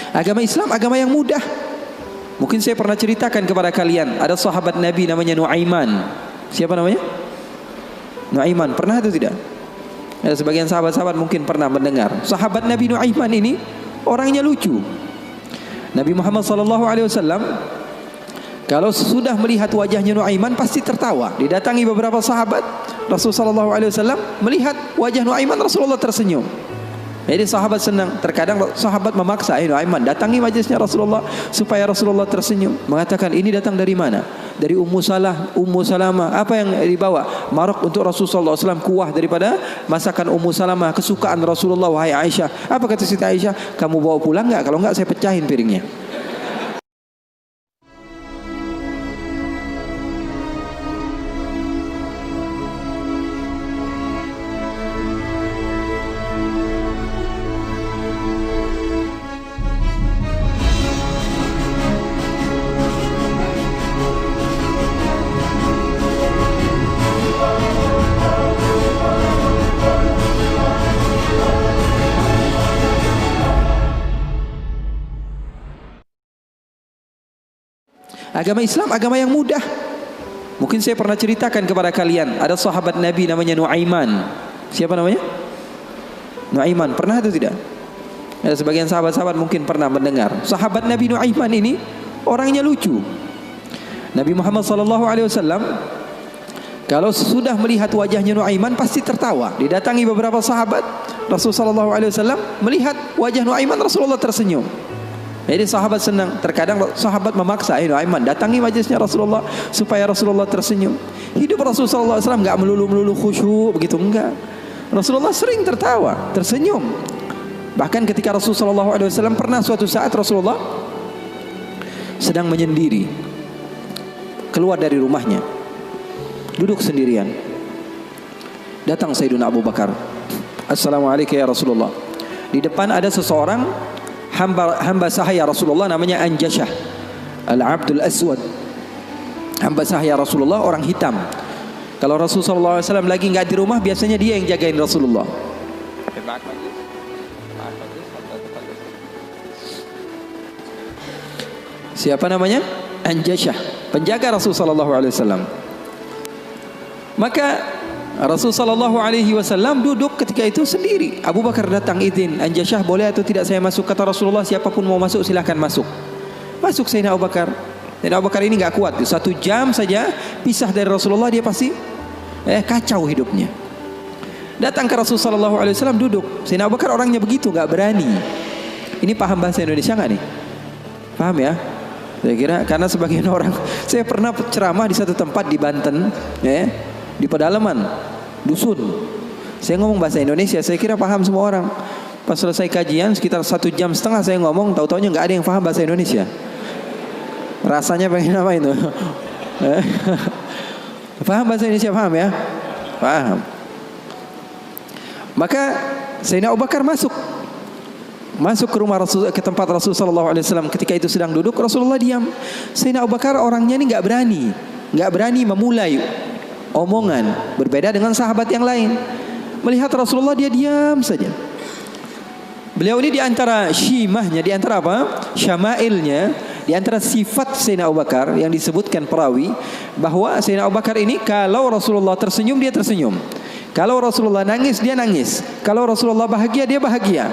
Agama Islam agama yang mudah. Mungkin saya pernah ceritakan kepada kalian, ada sahabat Nabi namanya Nuaiman. Siapa namanya? Nuaiman. Pernah atau tidak? Ada sebagian sahabat-sahabat mungkin pernah mendengar. Sahabat Nabi Nuaiman ini orangnya lucu. Nabi Muhammad SAW kalau sudah melihat wajahnya Nuaiman pasti tertawa. Didatangi beberapa sahabat, Rasulullah SAW melihat wajah Nuaiman, Rasulullah tersenyum. Jadi sahabat senang. Terkadang sahabat memaksa, Nuaiman datangi majlisnya Rasulullah supaya Rasulullah tersenyum. Mengatakan, ini datang dari mana? Dari Ummu Salamah. Apa yang dibawa? Marok untuk Rasulullah SAW, kuah daripada masakan Ummu Salamah, kesukaan Rasulullah. Wahai Aisyah. Apa kata Siti Aisyah? Kamu bawa pulang enggak? Kalau enggak saya pecahin piringnya. Agama Islam agama yang mudah. Mungkin saya pernah ceritakan kepada kalian, ada sahabat Nabi namanya Nuaiman. Siapa namanya? Nuaiman. Pernah atau tidak? Ada sebagian sahabat-sahabat mungkin pernah mendengar. Sahabat Nabi Nuaiman ini orangnya lucu. Nabi Muhammad SAW kalau sudah melihat wajahnya Nuaiman pasti tertawa. Didatangi beberapa sahabat, Rasulullah SAW melihat wajah Nuaiman, Rasulullah tersenyum. Jadi sahabat senang. Terkadang sahabat memaksa, Nuaiman datangi majlisnya Rasulullah supaya Rasulullah tersenyum. Hidup Rasulullah SAW enggak melulu khusyuk begitu, enggak. Rasulullah sering tertawa, tersenyum. Bahkan ketika Rasulullah SAW pernah suatu saat Rasulullah sedang menyendiri, keluar dari rumahnya, duduk sendirian. Datang Sayyidina Abu Bakar. Assalamualaikum ya Rasulullah. Di depan ada seseorang hamba sahaya Rasulullah namanya Anjashah Al-Abdul Aswad. Hamba sahaya Rasulullah, orang hitam. Kalau Rasulullah SAW lagi nggak di rumah, biasanya dia yang jagain Rasulullah. Siapa namanya? Anjashah, penjaga Rasulullah SAW. Maka Rasulullah SAW duduk ketika itu sendiri. Abu Bakar datang, izin, Anjashah boleh atau tidak saya masuk? Kata Rasulullah, siapapun mau masuk silahkan masuk. Masuk Sayyidina Abu Bakar. Sayyidina Abu Bakar ini gak kuat. 1 jam saja pisah dari Rasulullah, dia pasti kacau hidupnya. Datang ke Rasulullah SAW duduk. Sayyidina Abu Bakar orangnya begitu, gak berani. Ini paham bahasa Indonesia gak nih? Paham ya? Saya kira karena sebagian orang, saya pernah ceramah di satu tempat di Banten, di pedalaman dusun. Saya ngomong bahasa Indonesia, saya kira paham semua orang. Pas selesai kajian sekitar 1,5 jam saya ngomong, tahu-taunya nggak ada yang paham bahasa Indonesia. Rasanya pengen apa itu? Paham bahasa Indonesia, paham ya? Paham. Maka Sayyidina Abu Bakar masuk ke rumah Rasul, ke tempat Rasulullah SAW. Ketika itu sedang duduk, Rasulullah diam. Sayyidina Abu Bakar orangnya ini nggak berani memulai omongan, berbeda dengan sahabat yang lain. Melihat Rasulullah dia diam saja. Beliau ini di antara syimahnya, di antara apa? Syama'ilnya, di antara sifat Sayyidina Abu Bakar yang disebutkan perawi bahwa Sayyidina Abu Bakar ini kalau Rasulullah tersenyum dia tersenyum. Kalau Rasulullah nangis dia nangis. Kalau Rasulullah bahagia dia bahagia.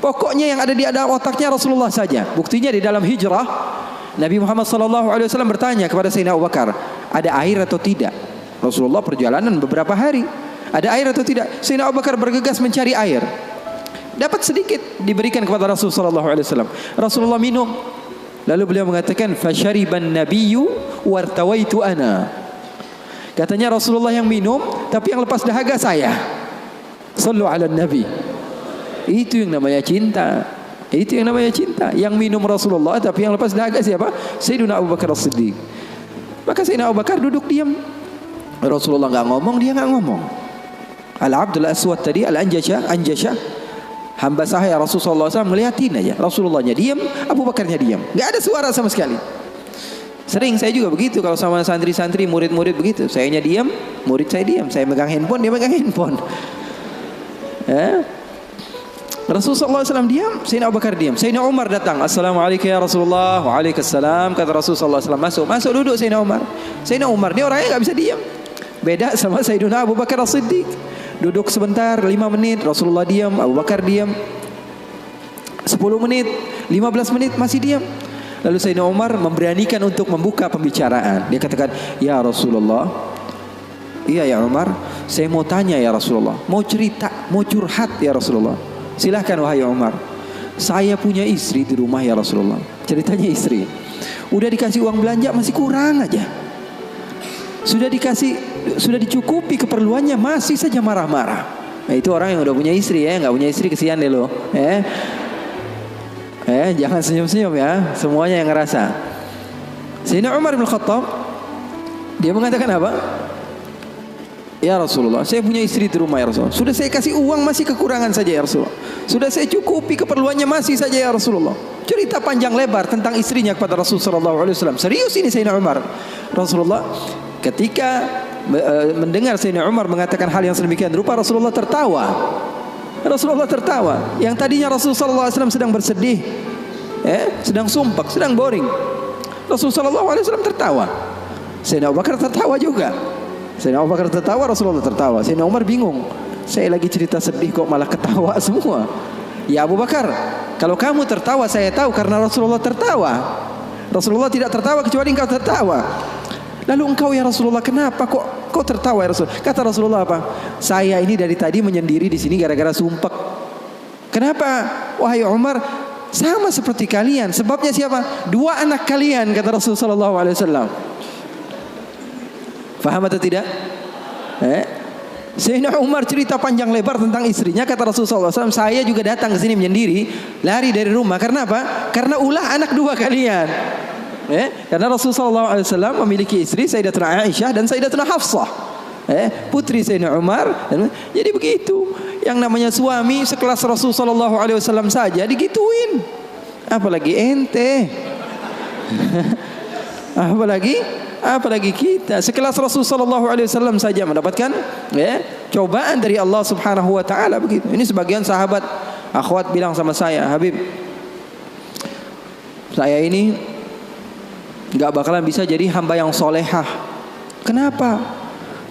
Pokoknya yang ada di dalam otaknya Rasulullah saja. Buktinya di dalam hijrah Nabi Muhammad SAW bertanya kepada Sayyidina Abu Bakar, ada air atau tidak? Rasulullah perjalanan beberapa hari, ada air atau tidak? Sayyidina Abu Bakar bergegas mencari air. Dapat sedikit, diberikan kepada Rasulullah SAW. Rasulullah minum. Lalu beliau mengatakan, "Fasyariban nabiyyu wartawaitu ana." Katanya Rasulullah yang minum, tapi yang lepas dahaga saya. Sallu ala nabi. Itu yang namanya cinta. Itu yang namanya cinta. Yang minum Rasulullah, tapi yang lepas dahaga siapa? Sayyidina Abu Bakar As-Siddiq. Maka Sayyidina Abu Bakar duduk diam. Rasulullah nggak ngomong, dia nggak ngomong. Al-Abdul Aswad tadi, Anjashah, hamba sahaya Rasulullah SAW, ngeliatin aja. Rasulullahnya diam, Abu Bakarnya diam. Nggak ada suara sama sekali. Sering saya juga begitu kalau sama santri-santri, murid-murid begitu. Sayanya diam, murid saya diam. Saya megang handphone, dia megang handphone. Rasulullah SAW diam, Sayyidina Abu Bakar diam. Sayyidina Umar datang, Assalamualaikum ya Rasulullah. Waalaikumsalam. Kata Rasulullah SAW, masuk duduk Sayyidina Umar. Sayyidina Umar ni orangnya nggak bisa diam. Beda sama Sayyidina Abu Bakar As-Siddiq. Duduk sebentar, 5 menit, Rasulullah diam, Abu Bakar diam. 10 menit, 15 menit masih diam. Lalu Sayyidina Umar memberanikan untuk membuka pembicaraan. Dia katakan, ya Rasulullah, iya ya Umar, saya mau tanya ya Rasulullah, mau cerita, mau curhat ya Rasulullah. Silahkan wahai Umar. Saya punya istri di rumah ya Rasulullah. Ceritanya istri, udah dikasih uang belanja masih kurang aja. Sudah dicukupi keperluannya masih saja marah-marah. Nah, itu orang yang udah punya istri ya, nggak punya istri kesian deh lo. Jangan senyum-senyum ya, semuanya yang ngerasa. Sayyidina Umar bin Khattab, dia mengatakan apa? Ya Rasulullah, saya punya istri di rumah ya Rasulullah. Sudah saya kasih uang masih kekurangan saja ya Rasulullah. Sudah saya cukupi keperluannya masih saja ya Rasulullah. Cerita panjang lebar tentang istrinya kepada Rasulullah SAW. Serius ini Sayyidina Umar. Rasulullah ketika mendengar Sayyidina Umar mengatakan hal yang sedemikian rupa, Rasulullah tertawa. Rasulullah tertawa. Yang tadinya Rasulullah SAW sedang bersedih, sedang sumpah, sedang boring. Rasulullah SAW tertawa. Sayyidina Abu Bakar tertawa juga. Sayyidina Abu Bakar tertawa, Rasulullah tertawa. Sayyidina Umar bingung. Saya lagi cerita sedih kok malah ketawa semua. Ya Abu Bakar, kalau kamu tertawa saya tahu karena Rasulullah tertawa. Rasulullah tidak tertawa kecuali engkau tertawa. Lalu engkau ya Rasulullah kenapa kok tertawa ya Rasul? Kata Rasulullah apa? Saya ini dari tadi menyendiri di sini gara-gara sumpek. Kenapa? Wahai Umar, sama seperti kalian. Sebabnya siapa? 2 anak kalian, kata Rasulullah SAW. Faham atau tidak? Sayyidina Umar cerita panjang lebar tentang istrinya. Kata Rasulullah SAW, saya juga datang ke sini menyendiri, lari dari rumah. Karena apa? Karena ulah anak 2 kalian. Karena Rasulullah SAW memiliki istri Sayyidatuna Aisyah dan Sayyidatuna Hafsah, putri Sayyidina Umar. Jadi begitu. Yang namanya suami sekelas Rasulullah SAW saja digituin, apalagi ente. apalagi kita sekelas Rasulullah SAW saja mendapatkan cobaan dari Allah Subhanahu Wa Taala begitu. Ini sebagian sahabat akhwat bilang sama saya, Habib, saya ini gak bakalan bisa jadi hamba yang solehah. Kenapa?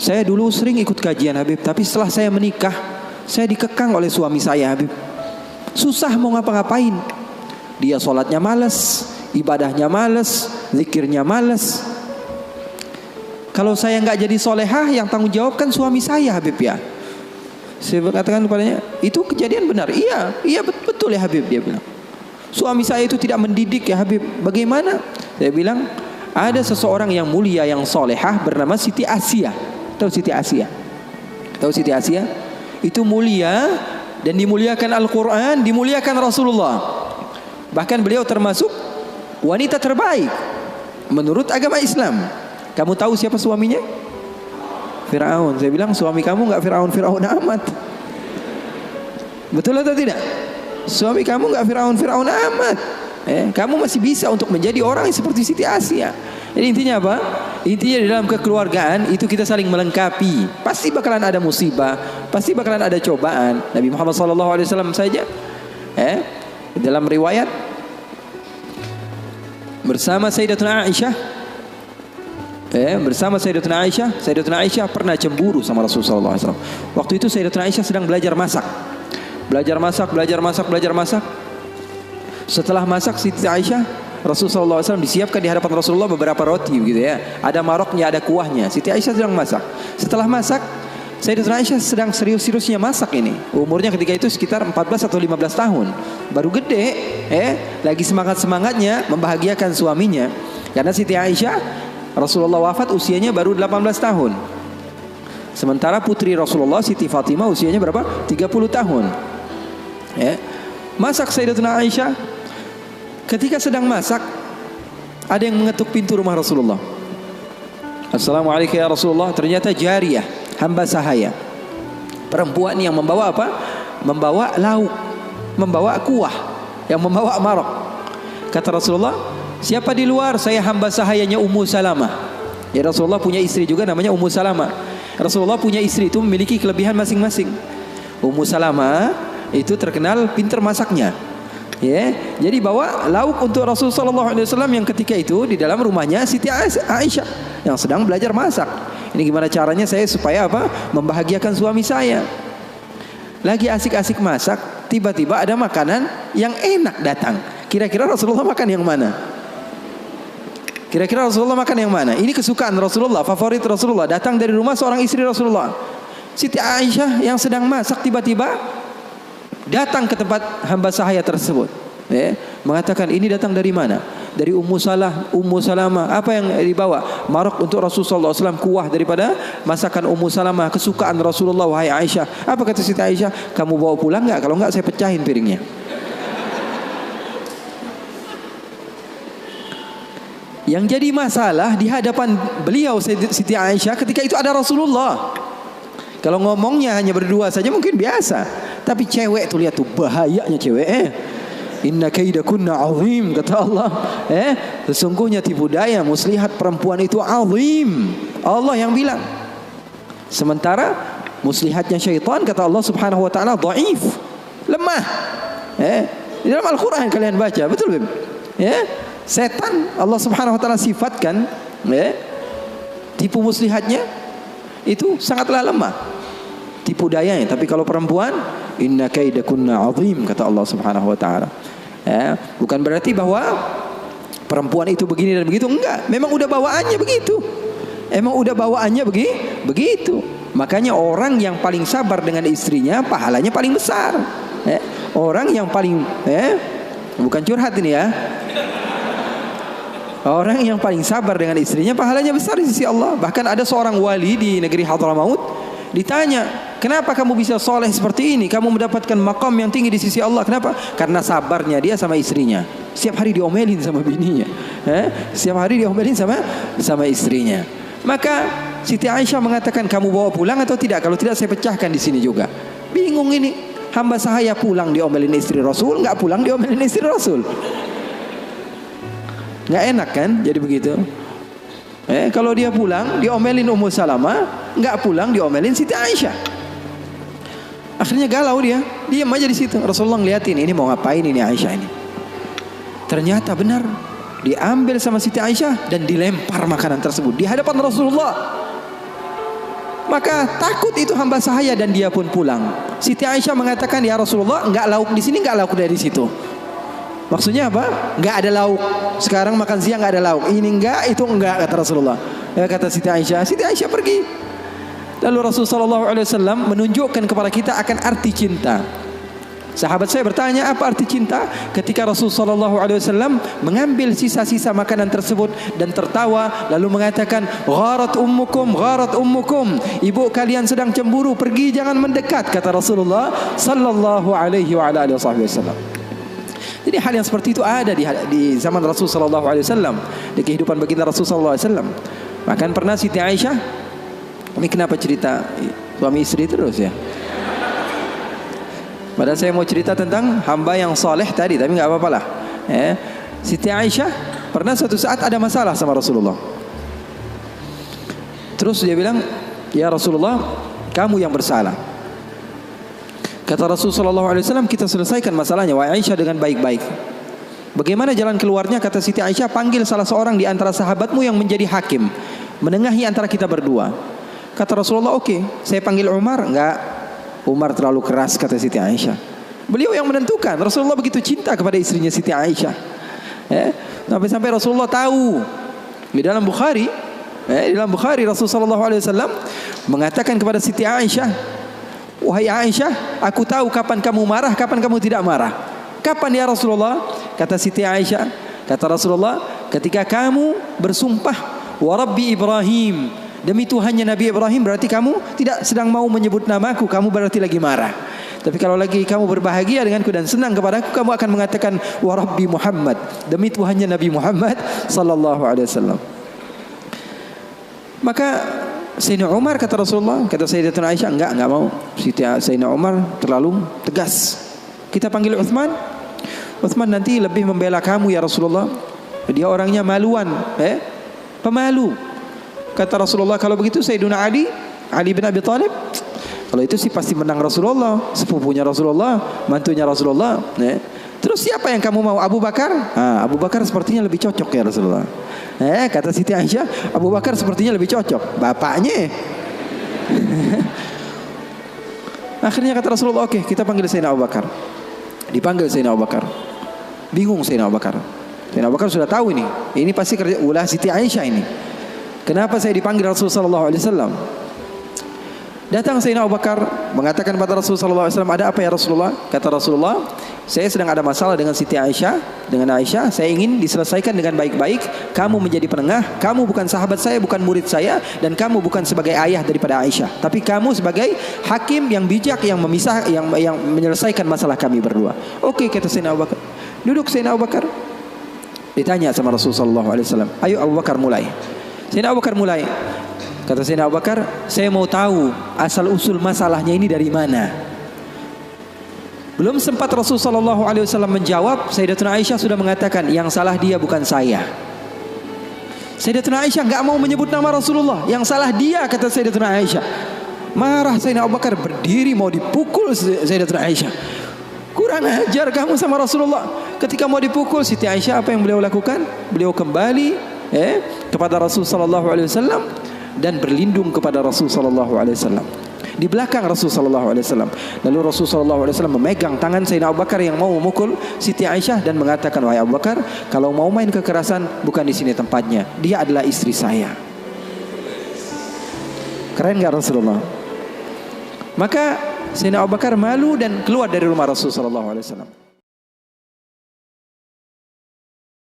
Saya dulu sering ikut kajian Habib, tapi setelah saya menikah, saya dikekang oleh suami saya Habib. Susah mau ngapa-ngapain. Dia sholatnya malas, ibadahnya malas, zikirnya malas. Kalau saya gak jadi solehah, yang tanggung jawab kan suami saya Habib ya. Saya katakan kepadanya, itu kejadian benar. Iya betul ya Habib, dia bilang. Suami saya itu tidak mendidik ya Habib. Bagaimana? Saya bilang, ada seseorang yang mulia yang solehah bernama Siti Asia. Tahu Siti Asia? Tahu Siti Asia? Itu mulia dan dimuliakan Al-Quran, dimuliakan Rasulullah. Bahkan beliau termasuk wanita terbaik menurut agama Islam. Kamu tahu siapa suaminya? Fir'aun. Saya bilang, suami kamu gak Fir'aun amat. Betul atau tidak? Suami kamu gak Fir'aun amat. Kamu masih bisa untuk menjadi orang yang seperti Siti Asia. Jadi intinya apa? Intinya dalam kekeluargaan itu kita saling melengkapi. Pasti bakalan ada musibah, pasti bakalan ada cobaan. Nabi Muhammad SAW saja dalam riwayat bersama Sayyidatuna Aisyah, Sayyidatuna Aisyah pernah cemburu sama Rasulullah SAW. Waktu itu Sayyidatuna Aisyah sedang belajar masak. Setelah masak Siti Aisyah, Rasulullah SAW disiapkan di hadapan Rasulullah beberapa roti begitu ya. Ada maroknya, ada kuahnya. Siti Aisyah sedang masak. Setelah masak, Sayyidatuna Aisyah sedang serius-seriusnya masak ini. Umurnya ketika itu sekitar 14 atau 15 tahun. Baru gede, lagi semangat-semangatnya membahagiakan suaminya. Karena Siti Aisyah, Rasulullah wafat usianya baru 18 tahun. Sementara putri Rasulullah Siti Fatimah usianya berapa? 30 tahun. Masak Sayyidatuna Aisyah. Ketika sedang masak, ada yang mengetuk pintu rumah Rasulullah. Assalamualaikum ya Rasulullah. Ternyata jariyah, hamba sahaya, perempuan yang membawa apa? Membawa lauk, membawa kuah, yang membawa marok. Kata Rasulullah, siapa di luar? Saya hamba sahayanya Ummu Salamah. Ya, Rasulullah punya istri juga namanya Ummu Salamah. Rasulullah punya istri itu memiliki kelebihan masing-masing. Ummu Salamah itu terkenal pintar masaknya. Ya, jadi bawa lauk untuk Rasulullah SAW yang ketika itu di dalam rumahnya Siti Aisyah yang sedang belajar masak. Ini gimana caranya saya supaya apa? Membahagiakan suami saya. Lagi asik-asik masak, tiba-tiba ada makanan yang enak datang. Kira-kira Rasulullah makan yang mana? Kira-kira Rasulullah makan yang mana? Ini kesukaan Rasulullah, favorit Rasulullah. Datang dari rumah seorang istri Rasulullah. Siti Aisyah yang sedang masak tiba-tiba datang ke tempat hamba sahaya tersebut, mengatakan ini datang dari mana? Dari Ummu Salamah. Apa yang dibawa? Marok untuk Rasulullah SAW, kuah daripada masakan Ummu Salamah, kesukaan Rasulullah. Wahai Aisyah, apa kata Siti Aisyah? Kamu bawa pulang nggak? Kalau nggak saya pecahin piringnya. Yang jadi masalah di hadapan beliau Siti Aisyah ketika itu ada Rasulullah. Kalau ngomongnya hanya berdua saja mungkin biasa, tapi cewek tuh lihat tuh bahayanya cewek. Inna kaidakunna azim, kata Allah. Sesungguhnya tipu daya muslihat perempuan itu azim. Allah yang bilang. Sementara muslihatnya syaitan kata Allah Subhanahu wa taala dhaif, lemah. Di dalam Al-Qur'an kalian baca, betul Beb? Setan Allah Subhanahu wa taala sifatkan tipu muslihatnya itu sangatlah lemah tipu dayanya. Tapi kalau perempuan, inna kaidakunna azim, kata Allah Subhanahu wa taala. Bukan berarti bahwa perempuan itu begini dan begitu, enggak. Memang udah bawaannya begitu. Begitu. Makanya orang yang paling sabar dengan istrinya pahalanya paling besar. Orang yang paling bukan curhat ini ya. Orang yang paling sabar dengan istrinya pahalanya besar di sisi Allah. Bahkan ada seorang wali di negeri Hadramaut ditanya, kenapa kamu bisa soleh seperti ini? Kamu mendapatkan maqam yang tinggi di sisi Allah. Kenapa? Karena sabarnya dia sama istrinya. Setiap hari diomelin sama bininya, setiap hari diomelin sama istrinya. Maka Siti Aisyah mengatakan, kamu bawa pulang atau tidak? Kalau tidak saya pecahkan di sini juga. Bingung ini, hamba sahaya pulang diomelin istri Rasul, nggak pulang diomelin istri Rasul. Nggak enak kan jadi begitu. Kalau dia pulang diomelin Ummu Salamah, nggak pulang diomelin Siti Aisyah. Akhirnya galau dia, diam aja di situ. Rasulullah ngeliatin, ini mau ngapain ini Aisyah ini. Ternyata benar, diambil sama Siti Aisyah dan dilempar makanan tersebut di hadapan Rasulullah. Maka takut itu hamba sahaya dan dia pun pulang. Siti Aisyah mengatakan, ya Rasulullah, nggak lauk di sini, nggak lauk dari situ. Maksudnya apa? Nggak ada lauk. Sekarang makan siang nggak ada lauk. Ini enggak, itu enggak, kata Rasulullah. Kata Siti Aisyah. Siti Aisyah pergi. Lalu Rasulullah SAW menunjukkan kepada kita akan arti cinta. Sahabat saya bertanya, apa arti cinta? Ketika Rasulullah SAW mengambil sisa-sisa makanan tersebut dan tertawa, lalu mengatakan, gharat ummukum. Ibu kalian sedang cemburu, pergi jangan mendekat, kata Rasulullah Sallallahu Alaihi Wasallam. Jadi hal yang seperti itu ada di zaman Rasulullah SAW, di kehidupan baginda Rasulullah SAW. Bahkan pernah Siti Aisyah, ini kenapa cerita suami istri terus ya? Padahal saya mau cerita tentang hamba yang soleh tadi, tapi nggak apa-apa lah. Siti Aisyah pernah suatu saat ada masalah sama Rasulullah. Terus dia bilang, ya Rasulullah, kamu yang bersalah. Kata Rasulullah SAW, kita selesaikan masalahnya, wahai Aisyah, dengan baik-baik. Bagaimana jalan keluarnya? Kata Siti Aisyah, panggil salah seorang di antara sahabatmu yang menjadi hakim, menengahi antara kita berdua. Kata Rasulullah, oke, saya panggil Umar. Enggak, Umar terlalu keras, kata Siti Aisyah. Beliau yang menentukan. Rasulullah begitu cinta kepada istrinya Siti Aisyah. Sampai-sampai Rasulullah tahu. Di dalam Bukhari Rasulullah SAW mengatakan kepada Siti Aisyah, wahai Aisyah, aku tahu kapan kamu marah, kapan kamu tidak marah. Kapan ya Rasulullah? Kata Siti Aisyah, kata Rasulullah, ketika kamu bersumpah, wa Rabbi Ibrahim, demi Tuhannya Nabi Ibrahim, berarti kamu tidak sedang mau menyebut namaku, kamu berarti lagi marah. Tapi kalau lagi kamu berbahagia denganku dan senang kepadaku, kamu akan mengatakan wa Rabbi Muhammad, demi Tuhannya Nabi Muhammad Sallallahu Alaihi Wasallam. Maka Sayyidina Umar, kata Rasulullah, kata Sayyidatuna Aisyah, enggak mau. Sayyidina Umar terlalu tegas. Kita panggil Uthman. Uthman nanti lebih membela kamu ya Rasulullah. Dia orangnya maluan, pemalu. Kata Rasulullah, kalau begitu Sayyidina Ali bin Abi Thalib, Kalau itu sih pasti menang Rasulullah, sepupunya Rasulullah, mantunya Rasulullah. Terus siapa yang kamu mau? Abu Bakar? Abu Bakar sepertinya lebih cocok ya Rasulullah. Kata Siti Aisyah, Abu Bakar sepertinya lebih cocok. Bapaknya. Akhirnya kata Rasulullah, oke, kita panggil Sayyidina Abu Bakar. Dipanggil Sayyidina Abu Bakar. Bingung Sayyidina Abu Bakar. Sayyidina Abu Bakar sudah tahu ini pasti kerja ulah Siti Aisyah ini. Kenapa saya dipanggil Rasulullah SAW? Datang Sayyidina Abu Bakar mengatakan kepada Rasulullah SAW, ada apa ya Rasulullah? Kata Rasulullah, saya sedang ada masalah dengan Siti Aisyah, dengan Aisyah. Saya ingin diselesaikan dengan baik-baik. Kamu menjadi penengah. Kamu bukan sahabat saya, bukan murid saya, dan kamu bukan sebagai ayah daripada Aisyah, tapi kamu sebagai hakim yang bijak, yang memisah, yang menyelesaikan masalah kami berdua. Oke, kata Sayyidina Abu Bakar. Duduk Sayyidina Abu Bakar. Ditanya sama Rasulullah SAW, ayo Abu Bakar mulai. Sayyidina Abu Bakar mulai. Kata Sayyidina Abu Bakar, saya mau tahu asal usul masalahnya ini dari mana. Belum sempat Rasulullah SAW menjawab, Sayyidatuna Aisyah sudah mengatakan, yang salah dia bukan saya. Sayyidatuna Aisyah nggak mau menyebut nama Rasulullah, yang salah dia, kata Sayyidatuna Aisyah. Marah Sayyidina Abu Bakar, berdiri mau dipukul Sayyidatuna Aisyah. Kurang ajar kamu sama Rasulullah. Ketika mau dipukul Siti Aisyah, apa yang beliau lakukan? Beliau kembali kepada Rasulullah SAW dan berlindung kepada Rasulullah SAW di belakang Rasulullah SAW. Lalu Rasulullah SAW memegang tangan Sayyidina Abu Bakar yang mau memukul Siti Aisyah dan mengatakan, wahai Abu Bakar, kalau mau main kekerasan bukan di sini tempatnya. Dia adalah istri saya. Keren gak Rasulullah? Maka Sayyidina Abu Bakar malu dan keluar dari rumah Rasulullah SAW.